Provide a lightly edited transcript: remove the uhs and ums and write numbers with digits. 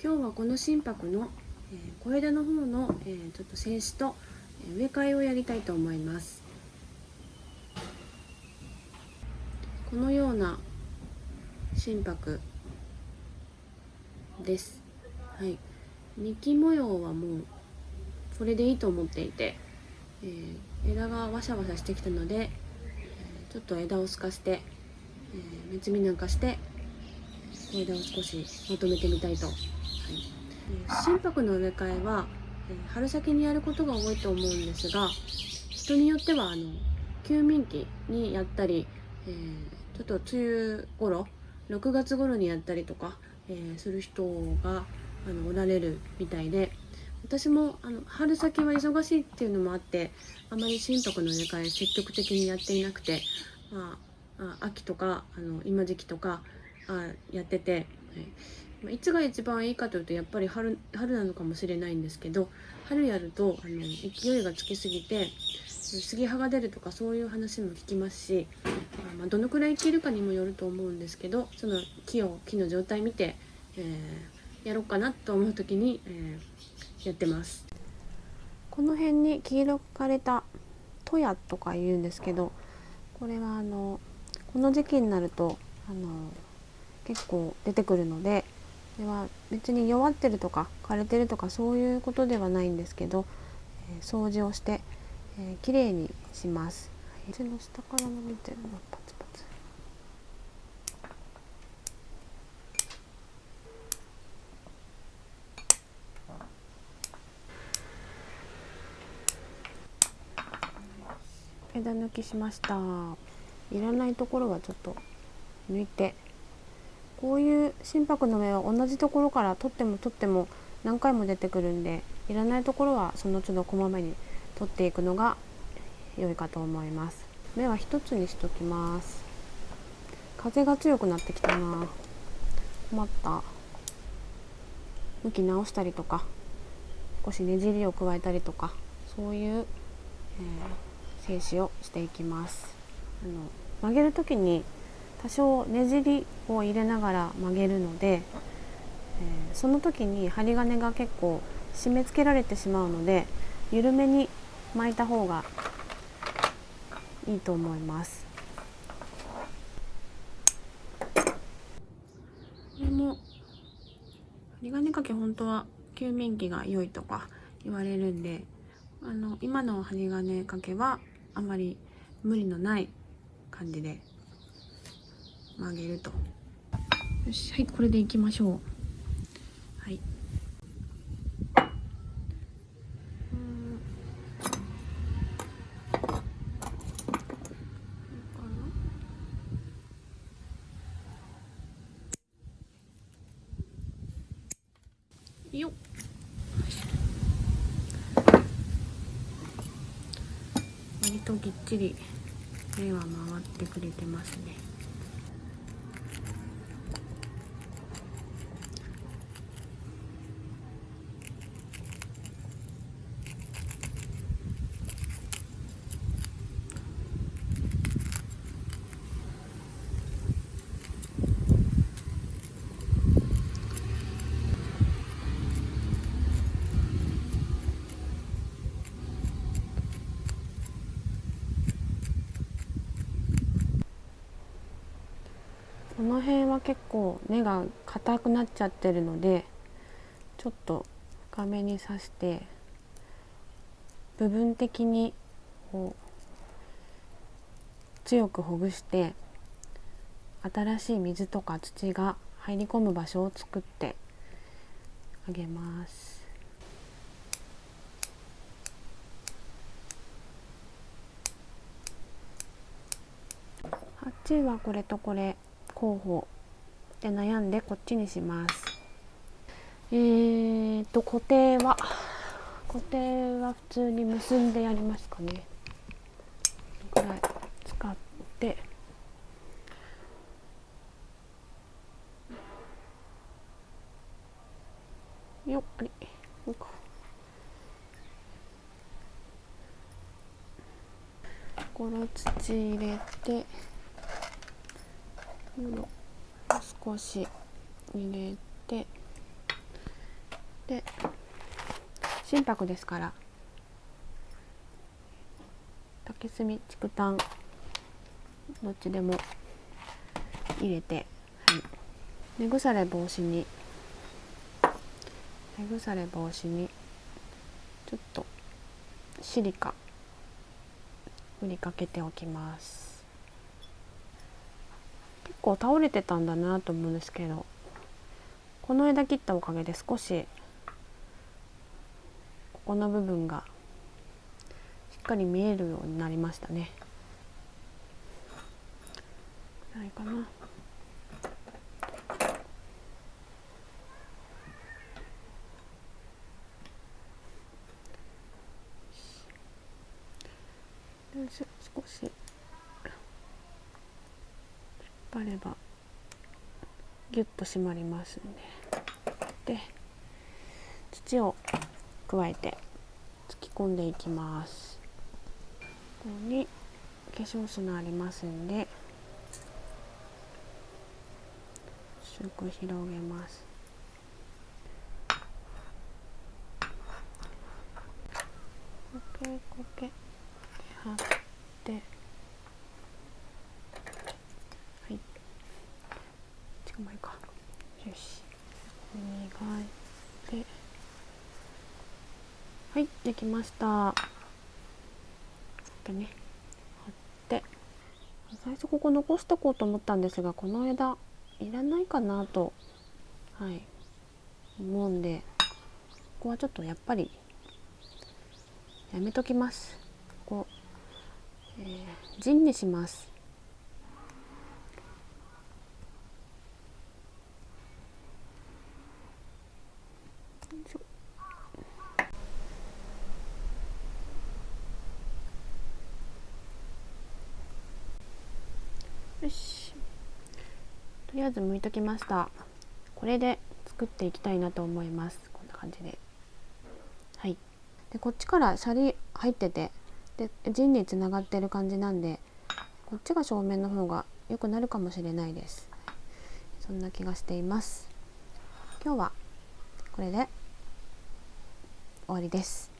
今日はこの心拍の、小枝の方の、ちょっと静止と、植え替えをやりたいと思います。このような心拍です。はい、幹模様はもうこれでいいと思っていて、枝がワシャワシャしてきたので、ちょっと枝を透かして、目摘みなんかして枝を少しまとめてみたいと。はい、心拍の植え替えは、春先にやることが多いと思うんですが、人によっては休眠期にやったり、ちょっと梅雨頃6月頃にやったりとか、する人がおられるみたいで、私も春先は忙しいっていうのもあってあまり心拍の植え替え積極的にやっていなくて、秋とか今時期とかやってて、いつが一番いいかというとやっぱり春なのかもしれないんですけど、春やると勢いがつきすぎて杉葉が出るとかそういう話も聞きますし、どのくらい生きるかにもよると思うんですけど、その木の状態見て、やろうかなと思う時に、やってます。この辺に黄色く枯れたトヤとか言うんですけど、これはこの時期になると結構出てくるので、これは別に弱ってるとか枯れてるとかそういうことではないんですけど、掃除をして、きれいにします。枝の下から伸びてるのパツパツ。枝抜きしました。いらないところはちょっと抜いて、こういう心拍の芽は同じところから取っても何回も出てくるんで、いらないところはその都度こまめに取っていくのが良いかと思います。芽は一つにしときます。風が強くなってきたな。困った。向き直したりとか少しねじりを加えたりとか、そういう、静止をしていきます。曲げる時に多少ねじりを入れながら曲げるので、その時に針金が結構締め付けられてしまうので、緩めに巻いた方がいいと思います。これも針金かけ本当は休眠期が良いとか言われるんで、今の針金かけはあまり無理のない感じで曲げると。よし、はい、これでいきましょう。はい。よっ。割とぎっちり目は回ってくれてますね。この辺は結構根が硬くなっちゃってるので、ちょっと深めに刺して部分的にこう強くほぐして、新しい水とか土が入り込む場所を作ってあげます。鉢はこれとこれ候補で悩んでこっちにします。固定は普通に結んでやりますかね。これくらい使ってよっ、あれよっか。この土入れて、少し入れて、で心拍ですから竹炭竹炭どっちでも入れて、根腐れ防止にちょっとシリカ振りかけておきます。結構倒れてたんだなと思うんですけど、この枝切ったおかげで少しここの部分がしっかり見えるようになりましたね。ないかな。少し引っ張ればギュッと締まりますんで、土を加えて突き込んでいきます。ここに化粧砂ありますんで薄く広げます。コケ貼って、はい、近まいか、よし、磨いて、はい、できました。ね、貼って、最初ここ残しておこうと思ったんですが、この枝いらないかなと、思うんで、ここはちょっとやっぱりやめときます。ここ、陣にします。よし、とりあえず剥いときました。これで作っていきたいなと思います。こんな感じで、はい。でこっちからシャリ入ってて、で陣につながってる感じなんで、こっちが正面の方が良くなるかもしれないです。そんな気がしています。今日はこれで終わりです。